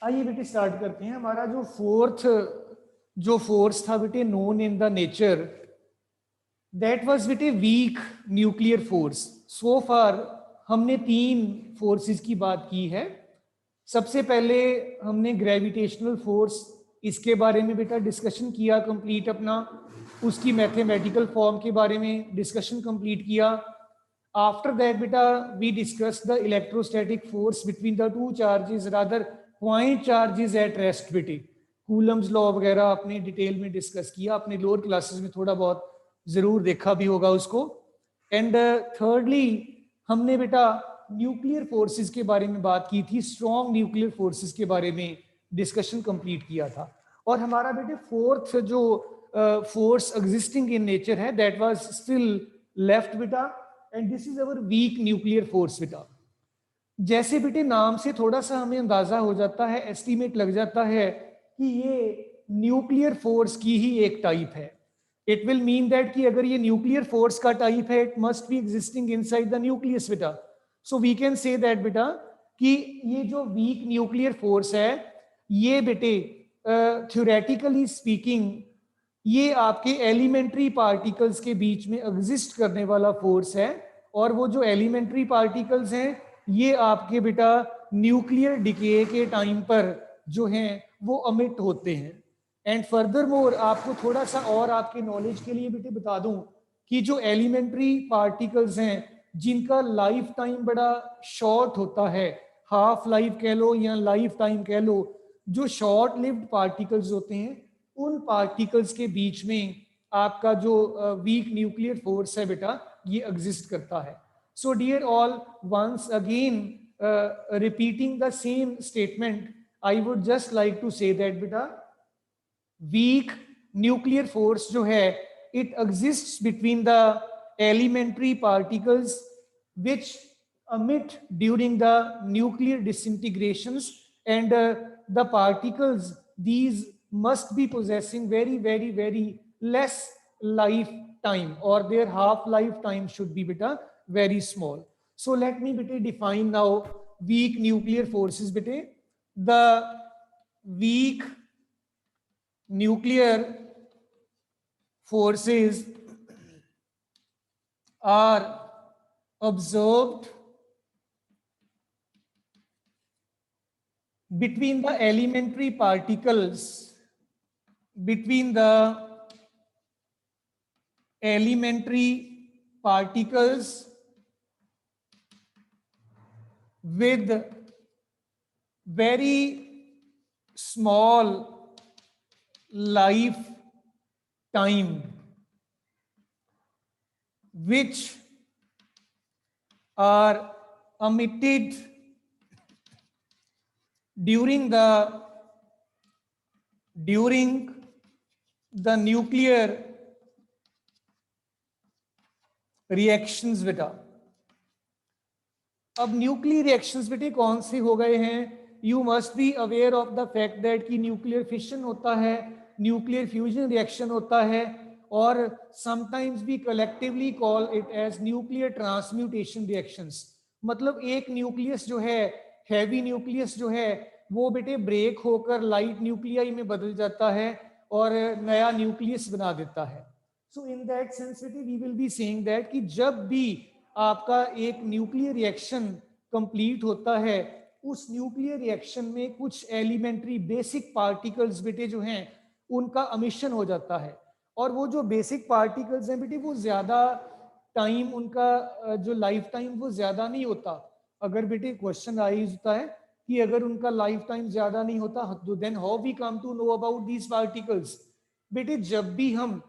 आइए बेटे स्टार्ट करते हैं। हमारा जो फोर्स था बेटे known in the nature, that was बेटे वीक न्यूक्लियर फोर्स। सो फार हमने 3 फोर्सेस की बात की है। सबसे पहले हमने ग्रेविटेशनल फोर्स, इसके बारे में बेटा डिस्कशन किया कंप्लीट अपना, उसकी मैथमेटिकल फॉर्म के बारे में डिस्कशन कंप्लीट किया। आफ्टर दैट बेटा we discuss the electrostatic force between the two charges, rather point charges at rest बेटे। कूलम्स लॉ वगैरह आपने डिटेल में डिस्कस किया, अपने लोअर क्लासेस में थोड़ा बहुत जरूर देखा भी होगा उसको। एंड थर्डली हमने बेटा न्यूक्लियर फोर्सेस के बारे में बात की थी, स्ट्रॉन्ग न्यूक्लियर फोर्सेस के बारे में डिस्कशन कंप्लीट किया था। और हमारा बेटे फोर्थ जो फोर्स एग्जिस्टिंग इन नेचर है, दैट वाज स्टिल लेफ्ट बेटा, and this is our week nuclear force बेटा। जैसे बेटे नाम से थोड़ा सा हमें अंदाजा हो जाता है, एस्टीमेट लग जाता है कि ये न्यूक्लियर फोर्स की ही एक टाइप है। इट विल मीन दैट कि अगर ये न्यूक्लियर फोर्स का टाइप है, it must be existing inside the nucleus बेटा। So we can say that बेटा कि ये जो वीक न्यूक्लियर फोर्स है, ये बेटे थ्योरेटिकली स्पीकिंग ये आपके एलिमेंट्री पार्टिकल्स के बीच में एग्जिस्ट करने वाला फोर्स है। और वो जो एलिमेंट्री पार्टिकल्स हैं ये आपके बेटा न्यूक्लियर डिके के टाइम पर जो हैं वो अमिट होते हैं। एंड फर्दर मोर आपको थोड़ा सा और आपके नॉलेज के लिए बेटे बता दूं कि जो एलिमेंट्री पार्टिकल्स हैं जिनका लाइफ टाइम बड़ा शॉर्ट होता है, हाफ लाइफ कह लो या लाइफ टाइम कह लो, जो शॉर्ट लिव्ड पार्टिकल्स होते हैं उन पार्टिकल्स के बीच में आपका जो वीक न्यूक्लियर फोर्स है बेटा ये एग्जिस्ट करता है। So dear all, once again repeating the same statement, I would just like to say that बेटा वीक न्यूक्लियर फोर्स जो है it exists between the elementary particles which emit during the nuclear disintegrations, and the particles these must be possessing very less lifetime, or their half lifetime should be beta very small. So let me beta define now weak nuclear forces beta. The weak nuclear forces are observed between the elementary particles, between the elementary particles with very small life time, which are emitted during the nuclear reactions बेटा। अब nuclear reactions बेटे कौन से हो गए हैं? You must be aware of the fact that कि nuclear fission होता है, न्यूक्लियर फ्यूजन रिएक्शन होता है, और समटाइम्स भी collectively call it as nuclear transmutation reactions. मतलब एक न्यूक्लियस जो है, हैवी न्यूक्लियस जो है, वो बेटे ब्रेक होकर लाइट न्यूक्लियाई में बदल जाता है और नया न्यूक्लियस बना देता है। So in that sense we will be saying that कि जब भी आपका एक न्यूक्लियर रिएक्शन कंप्लीट होता है, उस न्यूक्लियर रिएक्शन में कुछ एलिमेंट्री बेसिक पार्टिकल्स बेटे जो हैं उनका अमिशन हो जाता है। और वो जो बेसिक पार्टिकल्स हैं बेटे वो ज्यादा टाइम, उनका जो लाइफ टाइम वो ज्यादा नहीं होता। अगर बेटे क्वेश्चन राइज होता है कि अगर उनका लाइफ टाइम ज्यादा नहीं होता तो then how we come to know about these particles? बेटे जब भी हम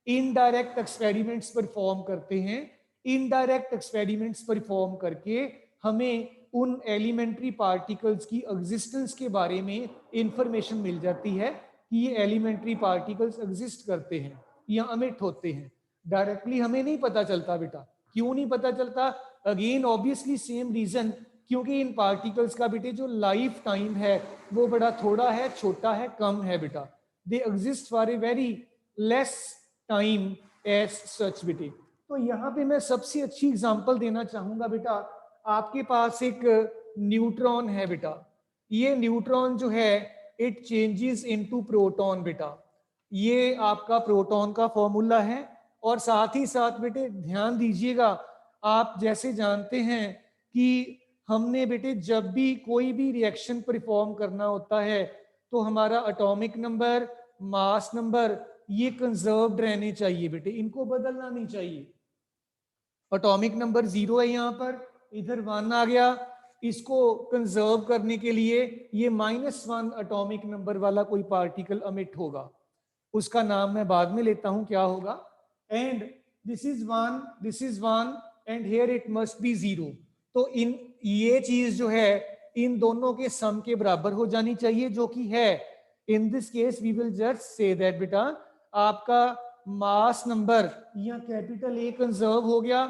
इनडायरेक्ट एक्सपेरिमेंट्स परफॉर्म करते हैं, इनडायरेक्ट एक्सपेरिमेंट्स परफॉर्म करके हमें उन एलिमेंट्री पार्टिकल्स की एग्जिस्टेंस के बारे में इंफॉर्मेशन मिल जाती है कि ये एलिमेंट्री पार्टिकल्स एग्जिस्ट करते हैं या अमिट होते हैं। डायरेक्टली हमें नहीं पता चलता बेटा। क्यों नहीं पता चलता? अगेन ऑब्वियसली सेम रीजन, क्योंकि इन पार्टिकल्स का बेटे जो लाइफ टाइम है वो बड़ा थोड़ा है, छोटा है, कम है बेटा। They exist for a very less time as such बेटे। तो यहाँ पे मैं सबसे अच्छी एग्जांपल देना चाहूंगा बेटा। आपके पास एक न्यूट्रॉन है बेटा, ये न्यूट्रॉन जो है इट चेंजेस इनटू प्रोटॉन बेटा, ये आपका प्रोटॉन का फॉर्मूला है। और साथ ही साथ बेटे ध्यान दीजिएगा, आप जैसे जानते हैं कि हमने बेटे जब भी कोई भी रिएक्शन परफॉर्म करना होता है तो हमारा एटॉमिक नंबर, मास नंबर ये कंजर्व्ड रहने चाहिए बेटे, इनको बदलना नहीं चाहिए। एटॉमिक नंबर 0 है यहाँ पर, इधर 1 आ गया, इसको कंजर्व करने के लिए ये -1 एटॉमिक नंबर वाला कोई पार्टिकल अमिट होगा, उसका नाम मैं बाद में लेता हूं क्या होगा। And this is 1, this is 1 and here it must B 0। तो इन ये चीज जो है इन दोनों के सम के बराबर हो जानी चाहिए, जो कि है। In this case we will just say that बेटा आपका मास नंबर या कैपिटल ए कंजर्व हो गया।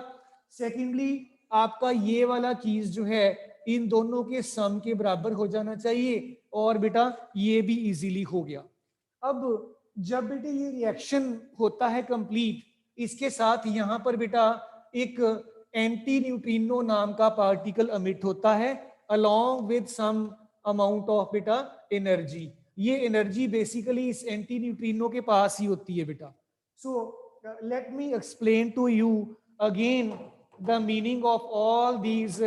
सेकेंडली आपका ये वाला चीज जो है इन दोनों के सम के बराबर हो जाना चाहिए, और बेटा ये भी इजीली हो गया। अब जब बेटे ये रिएक्शन होता है कंप्लीट, इसके साथ यहाँ पर बेटा एक एंटी न्यूट्रिनो नाम का पार्टिकल अमिट होता है along with some amount of बेटा एनर्जी। ये एनर्जी बेसिकली इस एंटी न्यूट्रिनो के पास ही होती है बेटा। So let me explain to you again the meaning of all these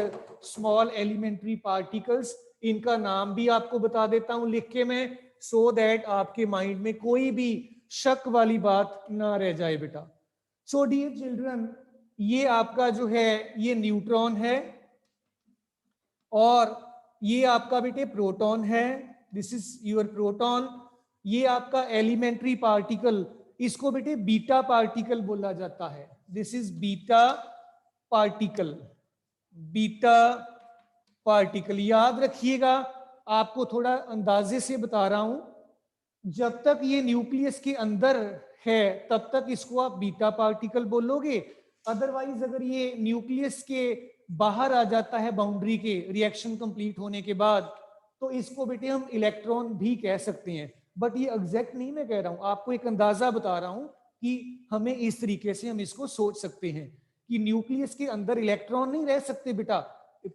small elementary particles. इनका नाम भी आपको बता देता हूं लिख के मैं, सो दैट आपके माइंड में कोई भी शक वाली बात ना रह जाए बेटा। सो डियर चिल्ड्रन, ये आपका जो है ये न्यूट्रॉन है और ये आपका बेटे प्रोटॉन है, दिस इज योर प्रोटॉन। ये आपका एलिमेंट्री पार्टिकल, इसको बेटे बीटा पार्टिकल बोला जाता है, this is beta particle, beta particle. याद रखिएगा, आपको थोड़ा अंदाजे से बता रहा हूं, जब तक ये न्यूक्लियस के अंदर है तब तक इसको आप बीटा पार्टिकल बोलोगे। अदरवाइज अगर ये न्यूक्लियस के बाहर आ जाता है बाउंड्री के रिएक्शन कंप्लीट होने के बाद, तो इसको बेटे हम इलेक्ट्रॉन भी कह सकते हैं। बट ये एग्जैक्ट नहीं मैं कह रहा हूं, आपको एक अंदाजा बता रहा हूं कि हमें इस तरीके से हम इसको सोच सकते हैं कि न्यूक्लियस के अंदर इलेक्ट्रॉन नहीं रह सकते बेटा,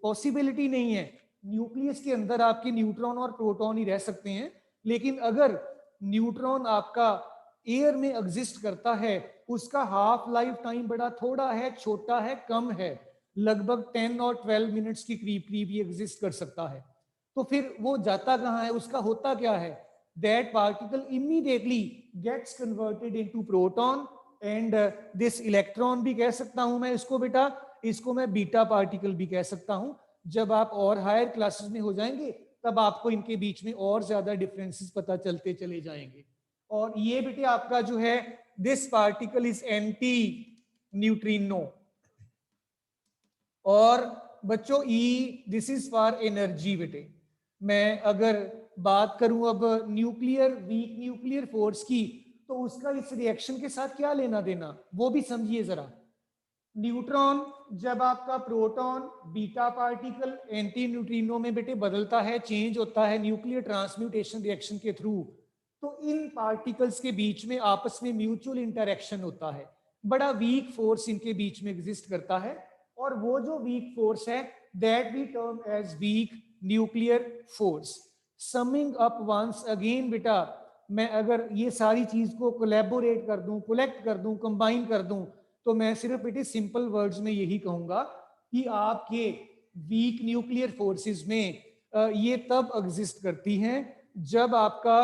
पॉसिबिलिटी नहीं है। न्यूक्लियस के अंदर आपके न्यूट्रॉन और प्रोटॉन ही रह सकते हैं, लेकिन अगर न्यूट्रॉन आपका एयर में एग्जिस्ट करता है, उसका हाफ लाइफ टाइम बड़ा थोड़ा है, छोटा है, कम है, लगभग 10 और 12 मिनट्स की करीब करीब ये एग्जिस्ट कर सकता है। तो फिर वो जाता कहाँ है, उसका होता क्या है, that particle immediately gets converted into proton and this electron भी कह सकता हूं मैं इसको बेटा, इसको मैं बीटा पार्टिकल भी कह सकता हूं। जब आप और हायर क्लासेस में हो जाएंगे तब आपको इनके बीच में और ज्यादा डिफरेंसेस पता चलते चले जाएंगे। और ये बेटे आपका जो है this particle is anti neutrino. और बच्चों ई दिस इज फॉर एनर्जी बेटे। मैं अगर बात करूं अब न्यूक्लियर वीक न्यूक्लियर फोर्स की, तो उसका इस रिएक्शन के साथ क्या लेना देना वो भी समझिए जरा। न्यूट्रॉन जब आपका proton beta particle anti neutrino में बेटे बदलता है, चेंज होता है न्यूक्लियर ट्रांसम्यूटेशन रिएक्शन के थ्रू, तो इन पार्टिकल्स के बीच में आपस में म्यूचुअल इंटरेक्शन होता है, बड़ा वीक फोर्स इनके बीच में एग्जिस्ट करता है। और वो जो वीक फोर्स है that we term as weak nuclear force. Summing up once again बेटा, मैं अगर ये सारी चीज को कोलैबोरेट कर दूं, कलेक्ट कर दूं, कंबाइन कर दूं, तो मैं सिर्फ बेटे सिंपल वर्ड्स में यही कहूंगा कि आपके वीक न्यूक्लियर फोर्सेस में ये तब एग्जिस्ट करती हैं जब आपका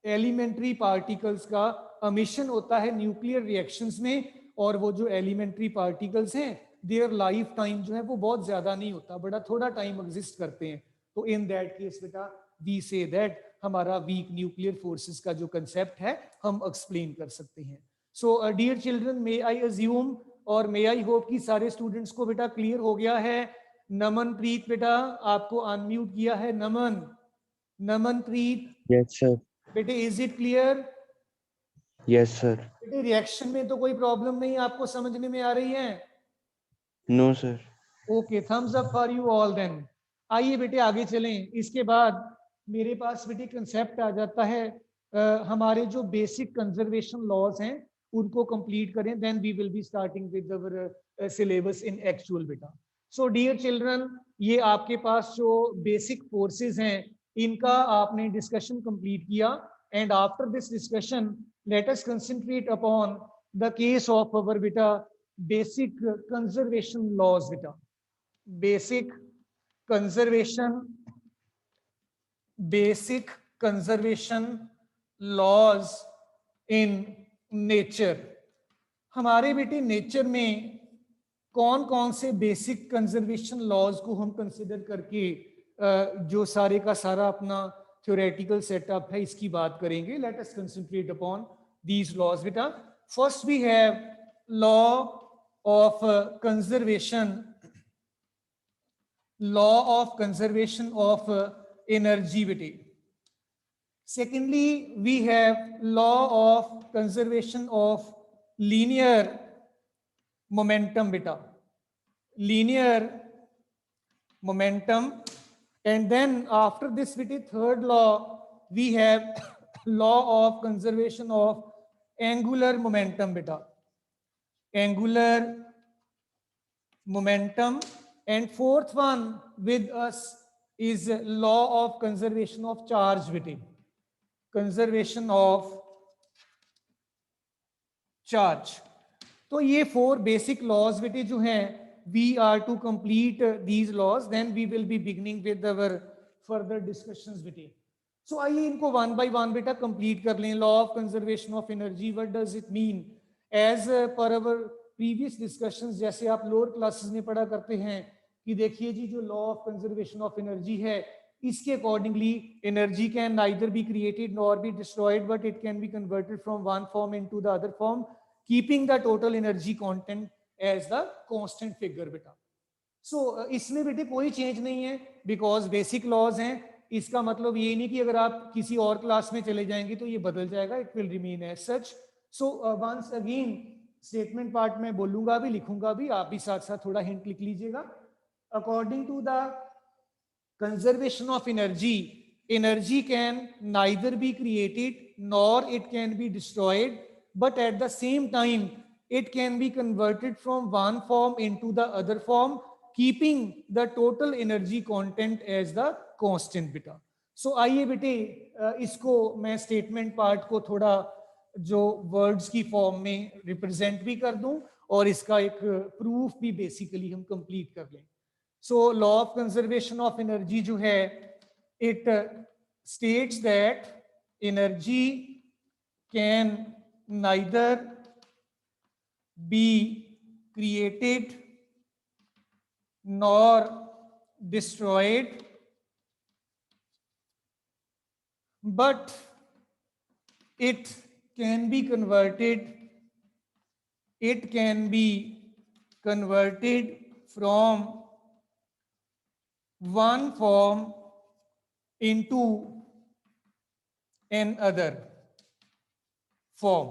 एलिमेंट्री पार्टिकल्स का अमिशन होता है न्यूक्लियर रिएक्शंस में, और वो जो एलिमेंट्री पार्टिकल्स हैं देयर लाइफ टाइम जो है वो बहुत ज्यादा नहीं होता, बड़ा थोड़ा टाइम एग्जिस्ट करते हैं। तो इन दैट केस बेटा वी से दैट हमारा वीक न्यूक्लियर फोर्सेस का जो कंसेप्ट है हम एक्सप्लेन कर सकते हैं। So dear children, may I assume और मे आई होप कि सारे स्टूडेंट्स को बेटा क्लियर हो गया है। नमनप्रीत बेटा आपको अनम्यूट किया है, नमन, नमनप्रीत। Yes sir. बेटे is it clear? Yes sir. बेटे रिएक्शन में तो कोई प्रॉब्लम नहीं आपको समझने में आ रही है? No sir. Okay, thumbs up for you all then. आइए बेटे आगे चलें। इसके बाद मेरे पास बेटे कंसेप्ट आ जाता है हमारे जो बेसिक कंजर्वेशन लॉज हैं उनको कंप्लीट करें, then we will be starting with our syllabus in actual बेटा। सो डियर चिल्ड्रन, ये आपके पास जो बेसिक फोर्सेस हैं इनका आपने डिस्कशन कंप्लीट किया, and after this discussion let us concentrate upon the case of our बेटा बेसिक कंजर्वेशन लॉज बेटा, basic conservation laws in nature. हमारे बेटे नेचर में कौन कौन से बेसिक कंजर्वेशन लॉज को हम कंसिडर करके जो सारे का सारा अपना थ्योरेटिकल सेटअप है इसकी बात करेंगे। Let us concentrate upon these laws बेटा। First we have law of conservation of energy बेटे। Secondly, we have law of conservation of linear momentum beta, linear momentum. And then after this beta, third law, we have law of conservation of angular momentum beta, angular momentum. And fourth one with us is law of conservation of charge beta, conservation of charge. तो ये 4 basic laws बेटे जो हैं, we are to complete these laws, then we will be beginning with our further discussions बेटे। So आइए इनको one by one बेटा complete कर लें। Law of conservation of energy, what does it mean? As per our previous discussions, जैसे आप lower classes में पढ़ा करते हैं कि देखिए जी जो law of conservation of energy है इसके accordingly energy can neither be created nor be destroyed, but it can be converted from one form into the other form, keeping the total energy content as the constant figure बेटा। So इसमें बेटे कोई change नहीं है because basic laws हैं। इसका मतलब ये नहीं कि अगर आप किसी और क्लास में चले जाएंगे तो ये बदल जाएगा, it will remain as such. So once again statement part में बोलूंगा भी लिखूंगा भी, आप भी साथ साथ थोड़ा हिंट लिख लीजिएगा। According to the conservation of energy can neither be created nor it can be destroyed, but at the same time it can be converted from one form into the other form, keeping the total energy content as the constant beta. So आइए बेटे इसको मैं statement part को थोड़ा जो words की form में represent भी कर दूं और इसका एक प्रूफ भी बेसिकली हम कंप्लीट कर लें। So law of conservation of energy जो है, it states that energy can neither be created nor destroyed, but it can be converted from one form into another form.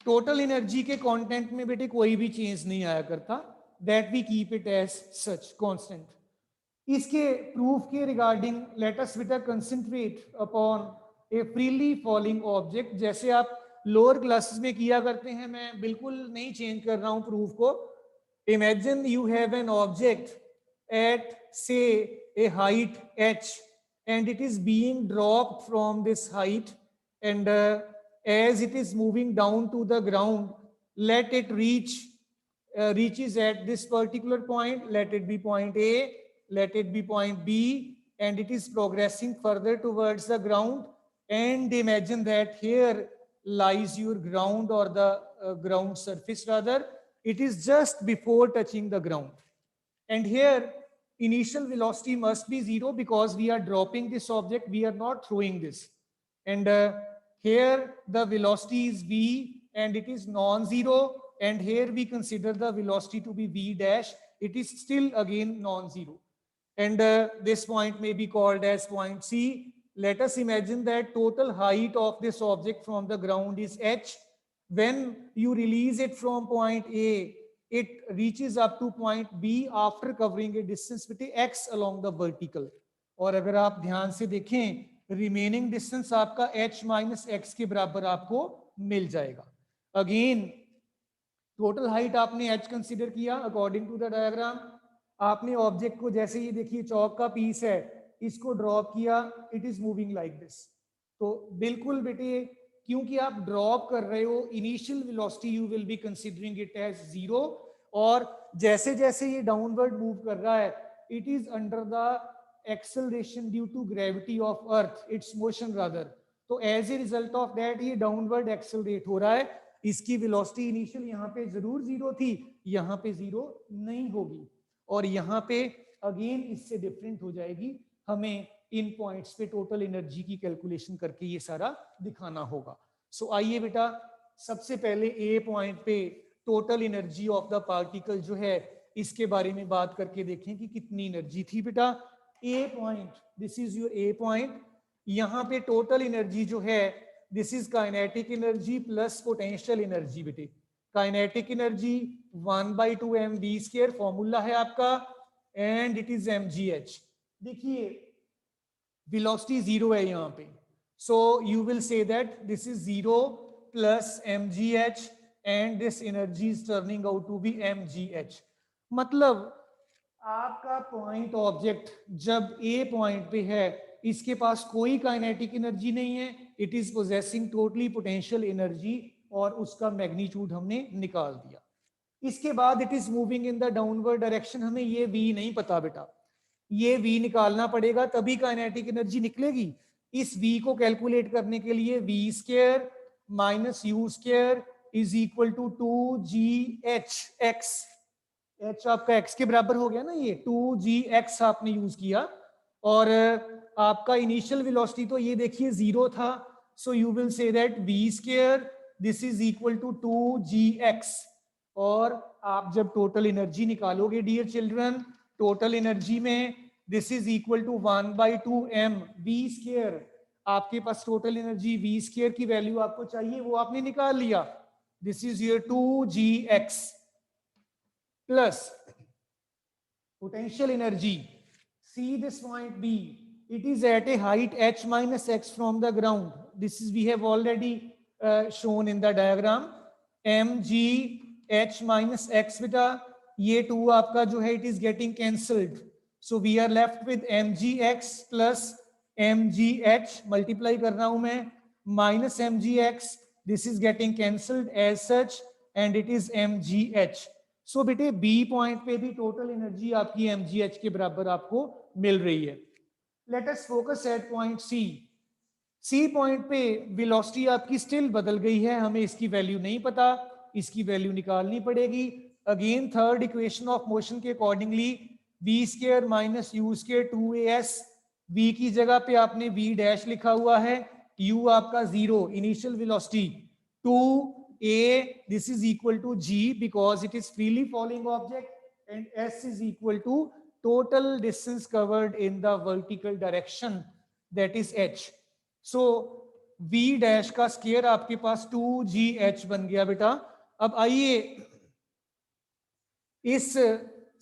Total energy के content में बेटे कोई भी change नहीं आया करता, that we keep it as such constant. इसके proof के रिगार्डिंग लेट अस बेटा concentrate upon a freely falling object. जैसे आप लोअर क्लासेस में किया करते हैं, मैं बिल्कुल नहीं चेंज कर रहा हूं प्रूफ को। Imagine you have an object at say a height h and it is being dropped from this height, and as it is moving down to the ground, let it reaches at this particular point, let it be point A, let it be point B, and it is progressing further towards the ground, and imagine that here lies your ground, or the ground surface rather, it is just before touching the ground. And here initial velocity must be 0 because we are dropping this object, we are not throwing this. And here the velocity is v and it is non-zero, and here we consider the velocity to be v dash, it is still again non-zero. And this point may be called as point C. Let us imagine that total height of this object from the ground is h. When you release it from point A, it reaches up to point B after covering a distance with x along the vertical. और अगर आप ध्यान से देखें, remaining distance आपका h minus x के बराबर आपको मिल जाएगा। अगेन टोटल हाइट आपने h कंसीडर किया अकॉर्डिंग टू द डायग्राम, आपने ऑब्जेक्ट को जैसे ये देखिए चौक का पीस है, इसको ड्रॉप किया, it is moving like this. तो बिल्कुल बेटे, क्योंकि आप ड्रॉप कर रहे हो, initial velocity you will be considering it as 0, और जैसे जैसे ये डाउनवर्ड मूव कर रहा है, it is under the acceleration due to gravity of earth, it's motion rather. तो as a result of that ये डाउनवर्ड एक्सेलरेट हो रहा है। इसकी वेलोसिटी इनिशियल यहाँ पे जरूर 0 थी, यहाँ पे 0 नहीं होगी, और यहाँ पे अगेन इससे डिफरेंट हो जाएगी। हमें इन पॉइंट्स पे टोटल एनर्जी की कैलकुलेशन करके ये सारा दिखाना होगा। सो आइए बेटा, सबसे पहले ए पॉइंट पे total energy of the particle जो है इसके बारे में बात करके देखें कि कितनी एनर्जी थी बेटा। A point, this is your A point. यहाँ पे टोटल एनर्जी जो है, this is kinetic energy plus potential energy बेटे। काइनेटिक एनर्जी 1/2 mv², फॉर्मूला है आपका, एंड इट इज mgh। देखिए वेलोसिटी 0 है यहाँ पे, so you will say that this is 0 plus mgh and this energy is turning out to be mgh। मतलब आपका point object जब ए पॉइंट पे है, इसके पास कोई काइनेटिक एनर्जी नहीं है, it is possessing totally potential energy, और उसका मैग्नीट्यूड हमने निकाल दिया। इसके बाद it is moving in the downward direction. हमें ये वी नहीं पता बेटा, ये वी निकालना पड़ेगा, तभी काइनेटिक एनर्जी निकलेगी। इस वी को कैलकुलेट करने के लिए v² minus u² is equal to 2gh x। h आपका x के बराबर हो गया ना, ये 2gx आपने यूज किया, और आपका इनिशियल वेलोसिटी तो ये देखिए 0 था, so you will say that v², this is equal to 2gx। और आप जब टोटल एनर्जी निकालोगे डियर चिल्ड्रन, टोटल एनर्जी में this is equal to 1/2 mv²। आपके पास टोटल एनर्जी v² की वैल्यू आपको चाहिए, वो आपने निकाल लिया, this is your 2gx plus potential energy. See this point B. It is at a height h minus x from the ground. This is we have already shown in the diagram. mg h minus x beta. ये 2 आपका जो है it is getting cancelled. So we are left with mgx plus mgh. Multiply कर रहा हूं मैं, minus mgx. This is getting cancelled as such, and it is mgh. सो बेटे B point पे भी टोटल एनर्जी आपकी mgh के बराबर आपको मिल रही है। Let us focus at point C. C point पे वेलोसिटी आपकी स्टिल बदल गई है, हमें इसकी वैल्यू नहीं पता, इसकी वैल्यू निकालनी पड़ेगी। Again third equation of motion के accordingly v² minus u² 2as, v की जगह पे आपने v डैश लिखा हुआ है, u आपका 0, initial velocity 2a, this is equal to g because it is freely falling object, and s is equal to total distance covered in the vertical direction, that is h. So v dash का square आपके पास 2gh बन गया बेटा। अब आइए इस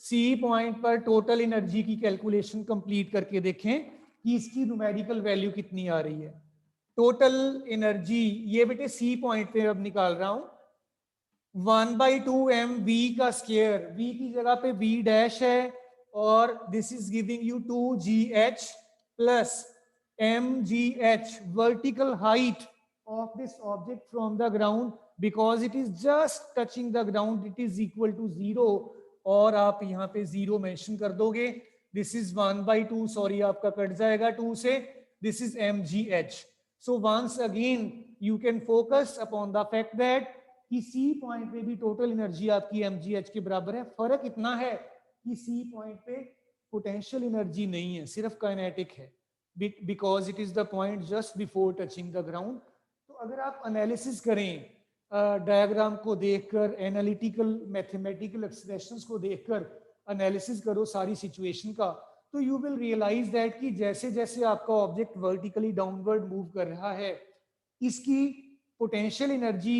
C point पर total energy की कैलकुलेशन कंप्लीट करके देखें कि इसकी न्यूमेरिकल वैल्यू कितनी आ रही है। टोटल एनर्जी ये बेटे सी पॉइंट पे अब निकाल रहा हूं, 1/2 mv का स्केयर, v की जगह पे v डैश है, और this is giving you 2gh plus mgh, vertical height of this object from the ground, because it is just touching the ground, it is equal to 0, और आप यहाँ पे 0 मेंशन कर दोगे। दिस इज 1/2, सॉरी आपका cut जाएगा 2 से, this is mgh। So once again you can focus upon the fact that कि C पॉइंट पे भी टोटल एनर्जी आपकी mgh के बराबर है। फर्क इतना है कि C पॉइंट पे पोटेंशियल एनर्जी नहीं है, सिर्फ काइनेटिक है, because it is the point just before touching the ground. तो अगर आप एनालिसिस करें डायग्राम को देखकर, एनालिटिकल मैथमेटिकल एक्सप्रेशंस को देखकर एनालिसिस करो सारी सिचुएशन का, तो यू विल रियलाइज दैट कि जैसे जैसे आपका ऑब्जेक्ट वर्टिकली डाउनवर्ड मूव कर रहा है, इसकी पोटेंशियल एनर्जी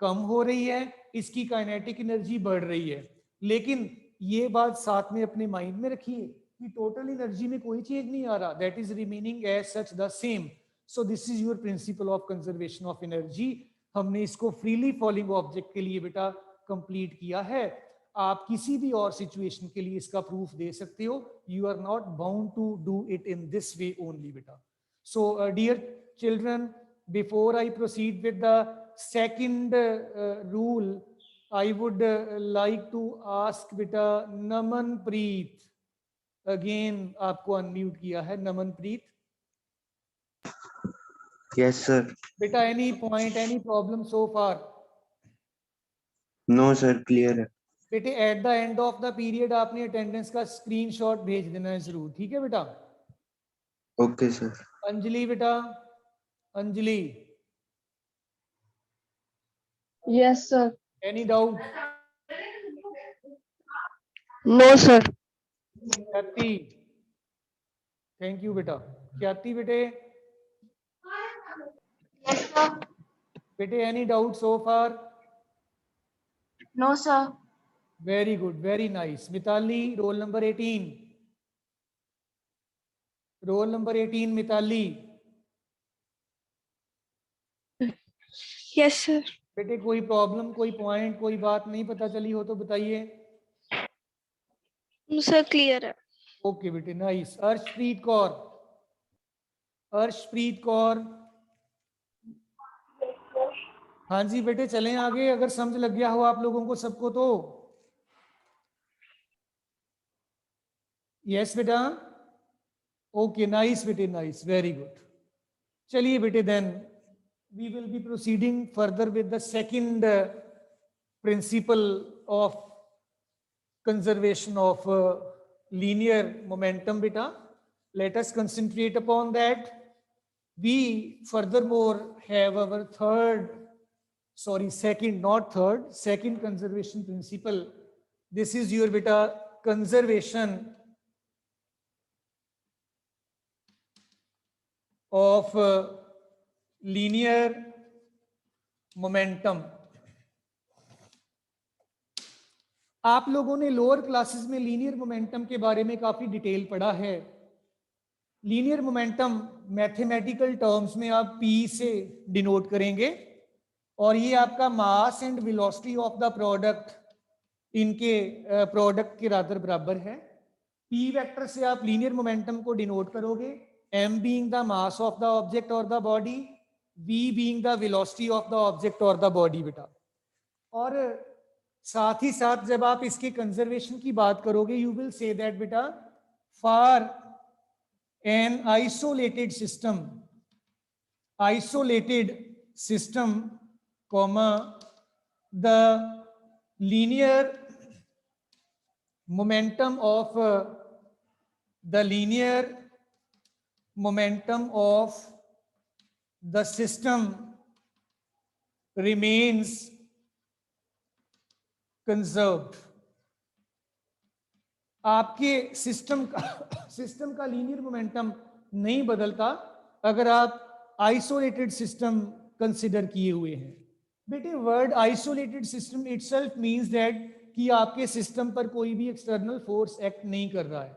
कम हो रही है, इसकी काइनेटिक एनर्जी बढ़ रही है। लेकिन ये बात साथ में अपने माइंड में रखिए कि टोटल एनर्जी में कोई चेंज नहीं आ रहा, that is remaining as such the same. So this is your principle of conservation of energy. हमने इसको फ्रीली फॉलिंग ऑब्जेक्ट के लिए बेटा कंप्लीट किया है। आप किसी भी और सिचुएशन के लिए इसका प्रूफ दे सकते हो. You are not bound to do it in this way only बेटा. So dear children, before I proceed with the second rule, I would like to ask बेटा नमनप्रीत, अगेन आपको अनम्यूट किया है. Namanpreet, Yes, sir. बेटा any point, any problem so far? No, sir. Clear है. बेटे at the end of the period आपने attendance का screenshot भेज देना है जरूर, ठीक है बेटा? Okay, sir. अंजलि बेटा, Anjali, Yes, sir. Any doubt? No, sir. Khyati, thank you बेटा. ख्याति बेटे, Yes, sir. बेटे any doubt so far? No, sir. Very good, very nice. Mitali, roll number 18, roll number 18 Mitali. Yes, sir. बेटे कोई प्रॉब्लम, कोई पॉइंट, कोई बात नहीं पता चली हो तो बताइए. Sir, clear है. ओके बेटे, नाइस. अर्शप्रीत कौर, अर्शप्रीत कौर. हाँ जी बेटे, चलें आगे अगर समझ लग गया हो आप लोगों को सबको तो. यस बेटा, ओके, नाइस बेटे, नाइस, वेरी गुड. चलिए बेटे, then we will be proceeding further with the second principle of conservation of linear momentum beta. Let us concentrate upon that. We furthermore have our second conservation principle. This is your beta conservation of linear momentum. आप लोगों ने lower classes में linear momentum के बारे में काफी detail पढ़ा है. लीनियर मोमेंटम मैथमेटिकल टर्म्स में आप P से डिनोट करेंगे और ये आपका mass and velocity of the product, इनके प्रोडक्ट के रादर बराबर है. P वेक्टर से आप लीनियर मोमेंटम को डिनोट करोगे, M being the mass of the object or the body, V being the velocity of the object or the body बेटा. और साथ ही साथ जब आप इसके कंजर्वेशन की बात करोगे, यू विल से दैट बेटा for an isolated system comma the linear momentum of the system remains conserved. आपके सिस्टम का लीनियर मोमेंटम नहीं बदलता अगर आप आइसोलेटेड सिस्टम कंसिडर किए हुए हैं. बेटे word isolated system itself means that कि आपके सिस्टम पर कोई भी एक्सटर्नल फोर्स एक्ट नहीं कर रहा है.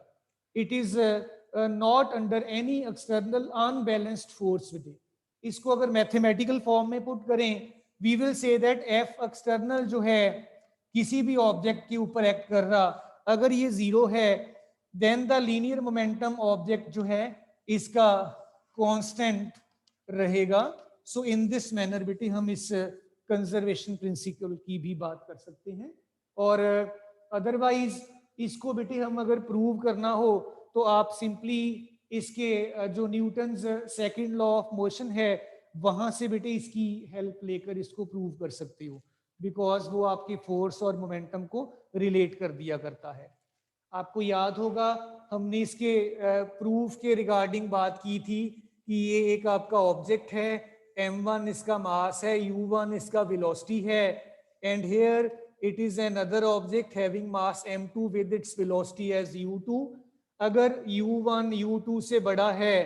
It is not under any external unbalanced force. बेटे इसको अगर मैथमेटिकल फॉर्म में पुट करें, we will say that F external जो है किसी भी ऑब्जेक्ट के ऊपर एक्ट कर रहा, अगर ये जीरो है, then the linear momentum object जो है इसका कांस्टेंट रहेगा. सो इन दिस मैनर बेटे हम इस कंजर्वेशन प्रिंसिपल की भी बात कर सकते हैं. और अदरवाइज इसको बेटे हम अगर प्रूव करना हो तो आप सिंपली इसके जो Newton's second law of motion है वहां से बेटे इसकी हेल्प लेकर इसको प्रूव कर सकते हो, बिकॉज वो आपके फोर्स और मोमेंटम को रिलेट कर दिया करता है. आपको याद होगा हमने इसके प्रूफ के रिगार्डिंग बात की थी कि ये एक आपका ऑब्जेक्ट है, m1 इसका मास है, u1 इसका वेलोसिटी है, and here it is another object having mass m2 with its velocity as u2. अगर u1 u2 से बड़ा है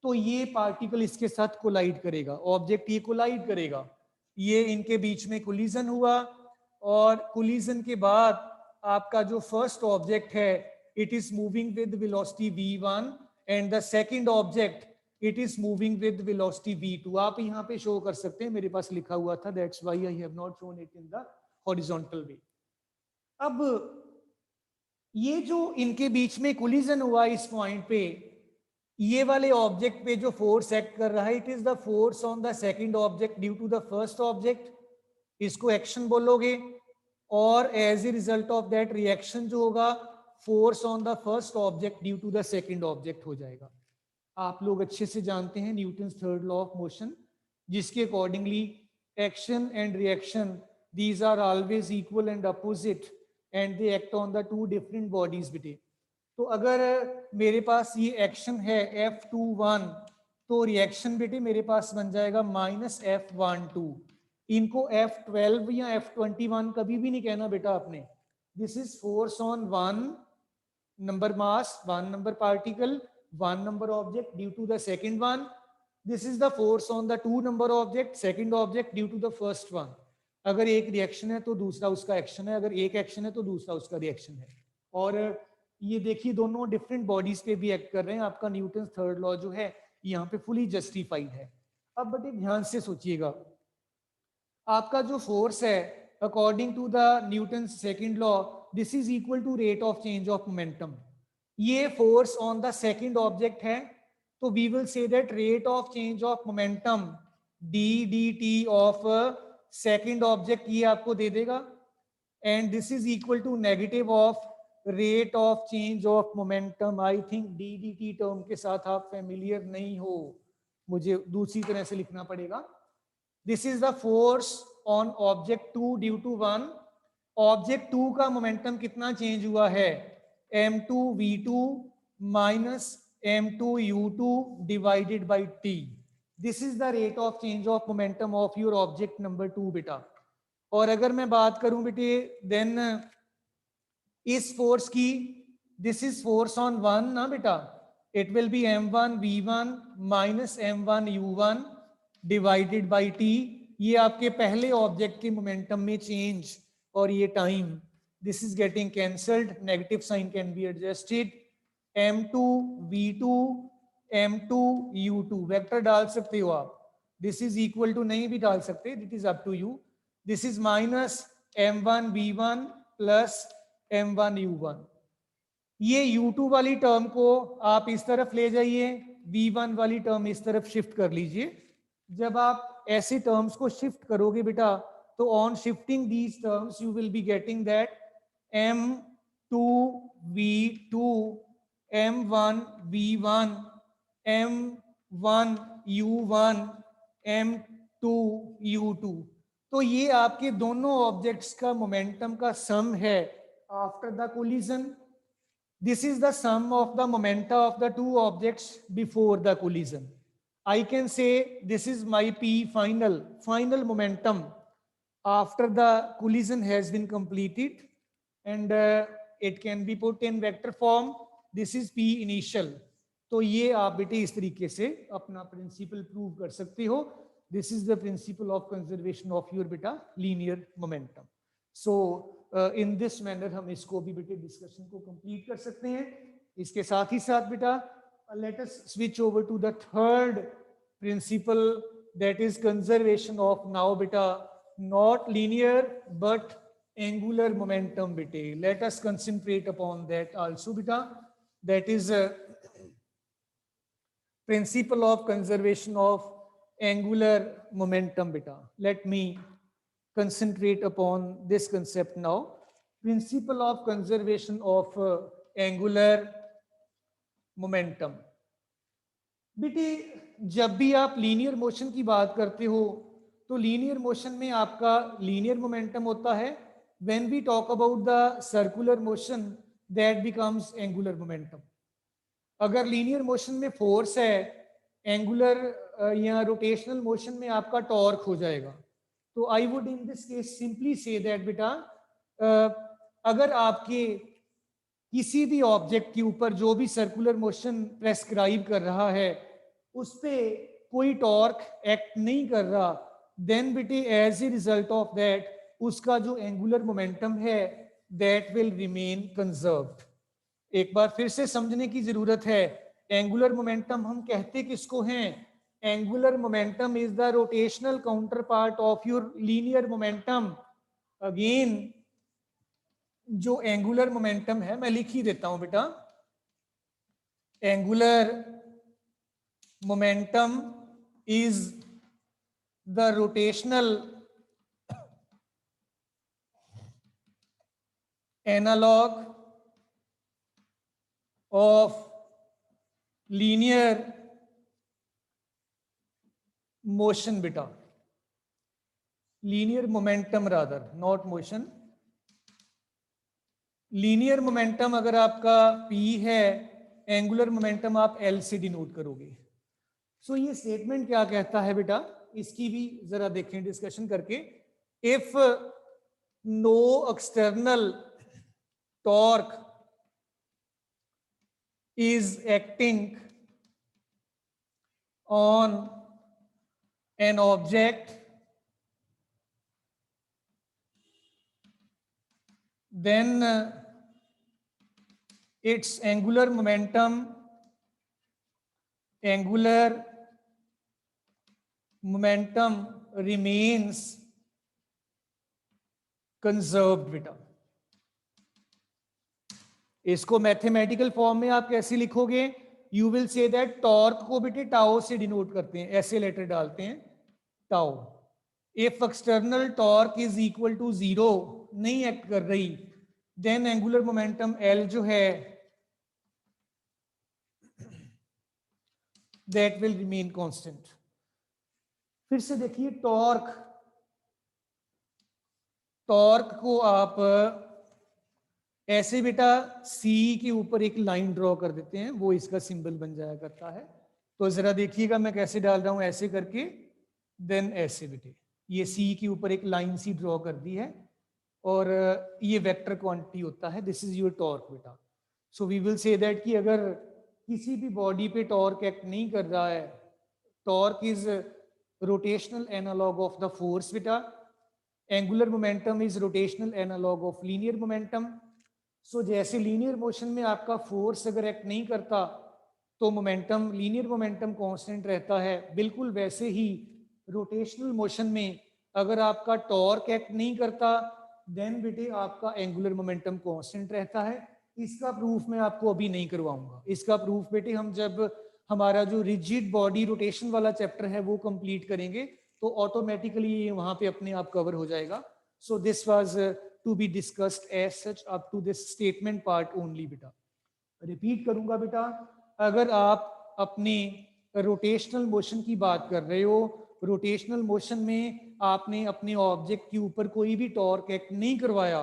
तो ये पार्टिकल इसके साथ कोलाइड करेगा, ऑब्जेक्ट ये कोलाइड करेगा, ये इनके बीच में कोलिजन हुआ और कोलिजन के बाद आपका जो फर्स्ट ऑब्जेक्ट है it is moving with velocity v1 and the second object it is moving with velocity v2. आप यहाँ पे शो कर सकते हैं, मेरे पास लिखा हुआ था, that's why I have not shown it in the horizontal way. अब ये जो इनके बीच में कोलिजन हुआ इस पॉइंट पे, ये वाले ऑब्जेक्ट पे जो फोर्स एक्ट कर रहा है, it is the force on the second object due to the first object, इसको एक्शन बोलोगे। और as a result of that reaction जो होगा, force on the first object due to the second object हो जाएगा। आप लोग अच्छे से जानते हैं Newton's third law of motion, जिसके accordingly action and reaction these are always equal and opposite and they act on the two different bodies बेटे। तो अगर मेरे पास ये एक्शन है F21, तो रिएक्शन बेटे मेरे पास बन जाएगा -F12। इनको F12 या F21 कभी भी नहीं कहना बेटा आपने। This is force on one number mass, one number particle, one number object due to the second one. This is the force on the two number object, second object due to the first one. अगर एक reaction है तो दूसरा उसका action है, अगर एक action है तो दूसरा उसका रिएक्शन है। और ये देखिए दोनों डिफरेंट बॉडीज पे भी एक्ट कर रहे हैं। आपका न्यूटन थर्ड लॉ जो है यहाँ पे फुली जस्टिफाइड है। अब बटे ध्यान से सोचिएगा, आपका जो फोर्स है according to the Newton second law, this is equal to rate of change of momentum. ये force on the second object है, तो we will say that rate of change of momentum d d t of second object ये आपको दे देगा, and this is equal to negative of rate of change of momentum. I think d d t term के साथ आप familiar नहीं हो, मुझे दूसरी तरह से लिखना पड़ेगा। This is the force on object 2 due to 1। Object 2 का मोमेंटम कितना चेंज हुआ है, m2v2 minus m2u2 divided by t. This is the rate of change of momentum of your object number 2 बेटा। और अगर मैं बात करूं बेटे देन इस फोर्स की, this is force on one ना बेटा, it will be m1v1 minus m1u1 divided by t। ये आपके पहले ऑब्जेक्ट के मोमेंटम में चेंज और ये time, this is getting cancelled, negative sign can be adjusted, m2 v2 m2 u2 vector डाल सकते हो आप, this is equal to नहीं भी डाल सकते, it is up to you, this is minus m1 v1 plus m1 u1। ये u2 वाली टर्म को आप इस तरफ ले जाइए, v1 वाली टर्म इस तरफ शिफ्ट कर लीजिए। जब आप ऐसे टर्म्स को शिफ्ट करोगे बेटा, तो on shifting these terms you will be getting that m2 v2 m1 v1 m1 u1 m2 u2। तो ये आपके दोनों ऑब्जेक्ट्स का मोमेंटम का सम है after the collision. This is the sum of the momenta of the two objects before the collision. I can say this is my P final momentum after the collision has been completed, and it can be put in vector form. This is P initial. तो ये आप बेटे इस तरीके से अपना principal prove कर सकते हो। This is the principle of conservation of your बेटा linear momentum. So in this manner हम इसको भी बेटे डिस्कशन को कंप्लीट कर सकते हैं। इसके साथ ही साथ बेटा let us switch over to the third principle, that is conservation of now बेटा not linear but angular momentum बेटे। Let us concentrate upon that also बेटा, that is principle of conservation of angular momentum बेटा। Let me concentrate upon this concept now, principle of conservation of angular momentum। बेटे जब भी आप linear motion की बात करते हो तो लीनियर मोशन में आपका लीनियर मोमेंटम होता है। When we talk about the circular motion that becomes angular momentum. अगर लीनियर मोशन में फोर्स है, एंगुलर या रोटेशनल मोशन में आपका टॉर्क हो जाएगा। तो I would in this case simply say that बेटा अगर आपके किसी भी ऑब्जेक्ट के ऊपर जो भी सर्कुलर मोशन प्रेस्क्राइब कर रहा है उस पे कोई टॉर्क एक्ट नहीं कर रहा, देन बेटे as a result of that उसका जो एंगुलर मोमेंटम है दैट विल रिमेन कंजर्व्ड। एक बार फिर से समझने की जरूरत है, एंगुलर मोमेंटम हम कहते किसको हैं? Angular momentum is the rotational counterpart of your linear momentum. Again, जो एंगुलर मोमेंटम है मैं लिख ही देता हूं बेटा, angular momentum is the rotational analogue of linear motion बेटा, linear momentum rather, not motion. Linear momentum अगर आपका P है, एंगुलर मोमेंटम आप L से डिनोट करोगे। सो ये स्टेटमेंट क्या कहता है बेटा, इसकी भी जरा देखें डिस्कशन करके। If no external torque is acting on an object, then its angular momentum remains conserved बेटा। इसको मैथमेटिकल फॉर्म में आप कैसे लिखोगे? You will say that torque को बेटे टाउ से डिनोट करते हैं, ऐसे लेटर डालते हैं tau. If external torque is equal to 0, नहीं एक्ट कर रही, देन एंगुलर मोमेंटम L जो है दैट विल रिमेन कांस्टेंट। फिर से देखिए टॉर्क, टॉर्क को आप ऐसे बेटा C के ऊपर एक लाइन ड्रॉ कर देते हैं, वो इसका सिंबल बन जाया करता है। तो जरा देखिएगा मैं कैसे डाल रहा हूं, ऐसे करके, देन ऐसे बेटे, ये C के ऊपर एक लाइन सी ड्रॉ कर दी है और ये वेक्टर क्वांटिटी होता है, दिस इज योर टॉर्क बेटा। So we will say that कि अगर किसी भी बॉडी पे टॉर्क एक्ट नहीं कर रहा है, torque is rotational analogue of the force बेटा, angular momentum is rotational analogue of linear momentum. So जैसे लीनियर मोशन में आपका फोर्स अगर एक्ट नहीं करता तो मोमेंटम, लीनियर मोमेंटम कांस्टेंट रहता है, बिल्कुल वैसे ही रोटेशनल मोशन में अगर आपका टॉर्क एक्ट नहीं करता देन बेटे आपका एंगुलर मोमेंटम कांस्टेंट रहता है। इसका प्रूफ मैं आपको अभी नहीं करवाऊंगा, इसका प्रूफ बेटे हम जब हमारा जो रिजिड बॉडी रोटेशन वाला चैप्टर है वो कंप्लीट करेंगे तो ऑटोमेटिकली ये वहां पे अपने आप कवर हो जाएगा। So this was to be discussed as such up to this statement part only बेटा। रिपीट करूंगा बेटा, अगर आप अपने रोटेशनल मोशन की बात कर रहे हो, रोटेशनल मोशन में आपने अपने ऑब्जेक्ट के ऊपर कोई भी टॉर्क एक्ट नहीं करवाया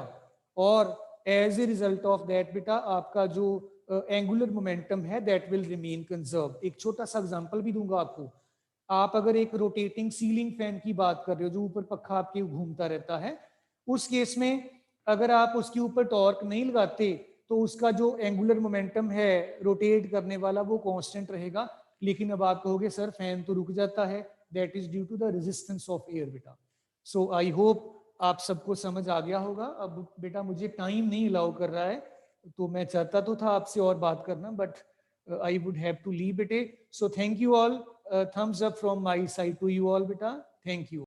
और as a result of that बेटा आपका जो एंगुलर मोमेंटम है दैट विल रिमेन कंजर्व। एक छोटा सा एग्जांपल भी दूंगा आपको। आप अगर एक रोटेटिंग सीलिंग फैन की बात कर रहे हो जो ऊपर पक्का आपके घूमता रहता है, उस केस में अगर आप उसके ऊपर टॉर्क नहीं लगाते तो उसका जो एंगुलर मोमेंटम है रोटेट करने वाला वो कांस्टेंट रहेगा। लेकिन अब आप कहोगे सर फैन तो रुक जाता है, that is due to the resistance of air बेटा। सो आई होप आप सबको समझ आ गया होगा। अब बेटा मुझे टाइम नहीं अलाउ कर रहा है, तो मैं चाहता तो था आपसे और बात करना, but I would have to leave बेटे। So thank you all, thumbs up from my side to you all beta, thank you।